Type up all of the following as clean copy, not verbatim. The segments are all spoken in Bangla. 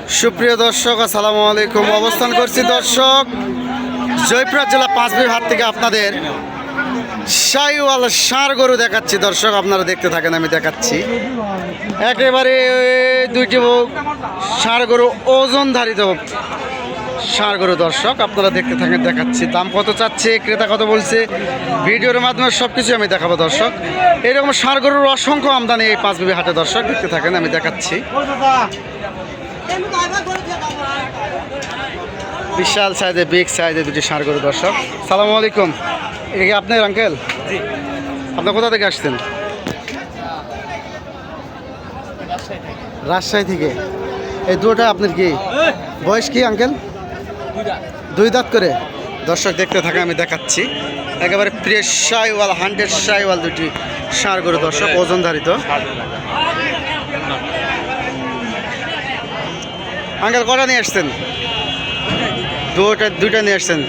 সুপ্রিয় দর্শক, আসসালামু আলাইকুম। অবস্থান করছি দর্শক জয়পুরহাট জেলা পাঁচবির হাট থেকে আপনাদের শাহিওয়াল ষাঁড় গরু দেখাচ্ছি। দর্শক আপনারা দেখতে থাকেন, আমি দেখাচ্ছি একেবারে দুইটি ষাঁড় গরু, ওজনধারিত ষাঁড় গরু। দর্শক আপনারা দেখতে থাকেন, দেখাচ্ছি দাম কত চাচ্ছে, ক্রেতা কত বলছে, ভিডিওর মাধ্যমে সব কিছু আমি দেখাবো। দর্শক এরকম ষাঁড় গরুর অসংখ্য আমদানি এই পাঁচবিবি হাটে। দর্শক দেখতে থাকেন, আমি দেখাচ্ছি বিশাল সাইজে, বিগ সাইজে দুটি ষাঁড় গরু। দর্শক সালামু আলাইকুম। এটা কি আপনার আঙ্কেল? আপনার কোথা থেকে আসছেন? রাজশাহী থেকে। এই দুটোটা আপনার কি বয়স কি আঙ্কেল? দুই দাঁত করে। দর্শক দেখতে থাকে, আমি দেখাচ্ছি একেবারে ফ্রেশ শাহিওয়াল, 100 শাহিওয়াল দুটি ষাঁড় গরু। দর্শক ওজনধারিত। আঙ্কেল কটা নিয়ে আসছেন? দুইটা নিয়ে আসছেন।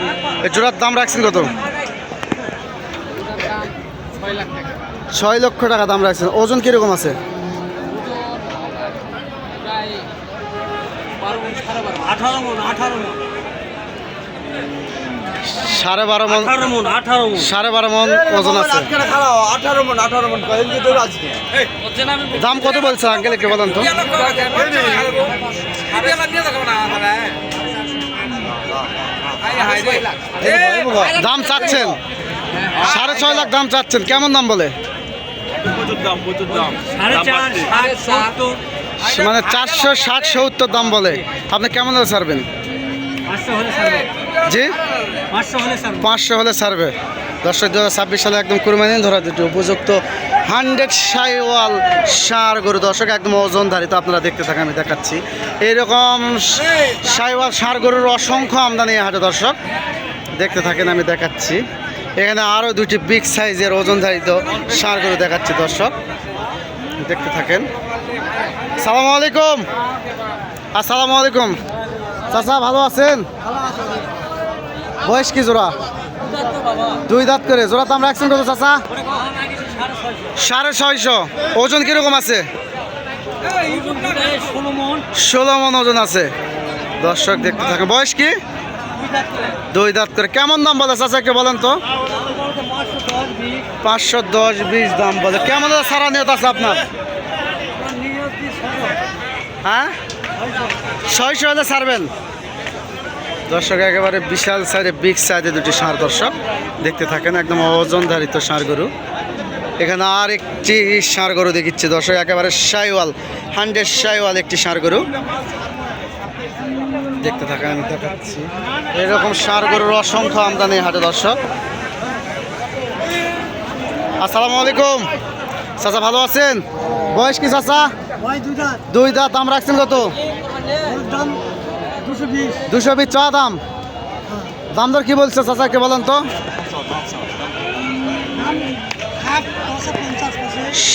এই জোড়ার দাম রাখছেন কত? 6 লক্ষ টাকা দাম রাখছেন। ওজন কিরকম আছে? 12.5 মণ। 12.5 মণ ওজন আছে। দাম কত বলছে আঙ্কেল, একটু বলেন তো? দাম চাচ্ছেন 6.5 লাখ দাম চাচ্ছেন, কেমন দাম বলে? মানে 460-70 দাম বলে। আপনি কেমন হলে ছাড়বেন? জি 500 হলে ছাড়বে। দর্শক 2026 সালে একদম কুরবানি ধরা দুটো উপযুক্ত 100 শাহিওয়াল ষাঁড় গরু। দর্শক একদম ওজনধারিত। আপনারা দেখতে থাকেন, আমি দেখাচ্ছি এইরকম শাহিওয়াল ষাঁড় গরুর অসংখ্য আমদানি হাটে। দর্শক দেখতে থাকেন, আমি দেখাচ্ছি এখানে আরও দুটি বিগ সাইজের ওজনধারিত ষাঁড় গরু দেখাচ্ছি। দর্শক দেখতে থাকেন। সালামু আলাইকুম। আসসালামু আলাইকুম। চাচা ভালো আছেন? বয়স কি জোড়া? দুই দাঁত করে। জোড়া দাম রাখছেন কত চাচা? 650। ওজন কিরকম আছে? 16 মণ ওজন আছে। দর্শক দেখতে থাকেন। বয়স কি? দুই দাঁত করে। কেমন দাম বলে চাচা, একটু বলেন তো? 510-20 দাম বলে। কেমন সারা নিয়ত আছে আপনার? হ্যাঁ 600 হলে ছাড়বেন। দর্শক একেবারে বিশাল সাইজে, বিগ সাইজে দুটি ষাঁড়। দর্শক দেখতে থাকেন, একদম ওজনধারিত ষাঁড় গরু। এখানে আর একটি ষাঁড় গরু দেখিচ্ছি। দর্শক একেবারে শাহিওয়াল, 100 শাহিওয়াল একটি ষাঁড় গরু দেখতে থাকেন, আমি দেখাচ্ছি এরকম ষাঁড় গরুর অসংখ্য আমদানি হাটে। দর্শক আসসালামু আলাইকুম। চাচা ভালো আছেন? বয়স কি চাচা? দুই দাঁত। দাম রাখছেন কত? 220 চা দাম। দাম দর কি বলছে চাচা, কে বলেন তো?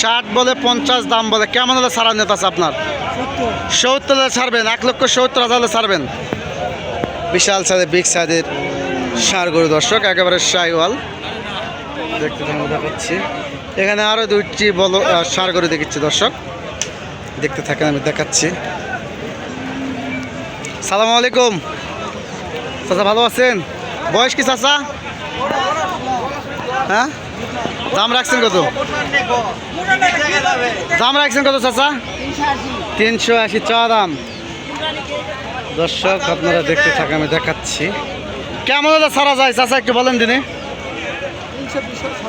60 বলে, 50 দাম বলে। কেমন হলে ছাড়া নিয়ত আছে আপনার? 70 হলে ছাড়বেন। 1,70,000 হলে ছাড়বেন। বিশাল সাইজের, বিগ সাইজের ষাঁড় গরু। দর্শক একেবারে শাহিওয়াল দেখতে দেখাচ্ছি। এখানে আরও দুইটি বড় ষাঁড় গরু দেখিচ্ছি। দর্শক দেখতে থাকেন, আমি দেখাচ্ছি। সালামু আলাইকুম। চাচা ভালো আছেন? বয়স কি চাচা? হ্যাঁ দাম রাখছেন কত? দাম রাখছেন কত চাচা? 380 চা দাম। দর্শক আপনারা দেখতে থাকেন, আমি দেখাচ্ছি কেমন হলে ছাড়া যায় চাচা, একটু বলেন দিনে।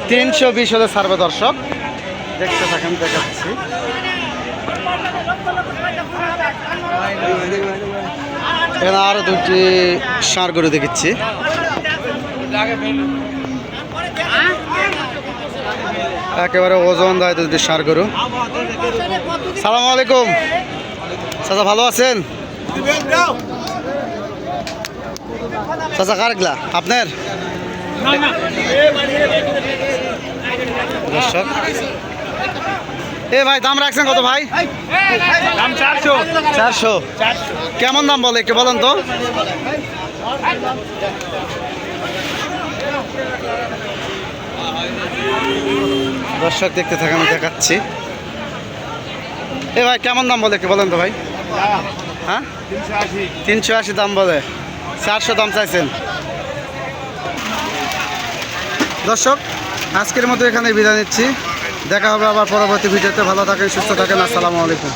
320 হলে ছাড়বে। দর্শক দেখতে থাকেন, দেখাচ্ছি এখানে আরো দুটি ষাঁড় গরু দেখিচ্ছি। একেবারে ওজন দেয় দুটি ষাঁড় গরু। সালামু আলাইকুম। চাচা ভালো আছেন? চাচা কারগুলা আপনার? দর্শক এ ভাই দাম রাখছেন কত ভাই? দাম 400। কেমন দাম বলে, একটু বলেন তো? দর্শক দেখতে থাকেন, আমি দেখাচ্ছি। এ ভাই কেমন দাম বলে, একটু বলেন তো ভাই? হ্যাঁ 380 380 দাম বলে, 400 দাম চাইছেন। দর্শক আজকের মতো এখানে বিদায় নিচ্ছি, দেখা হবে আবার পরবর্তী ভিডিওতে। ভালো থাকেন, সুস্থ থাকেন, আসসালামু আলাইকুম।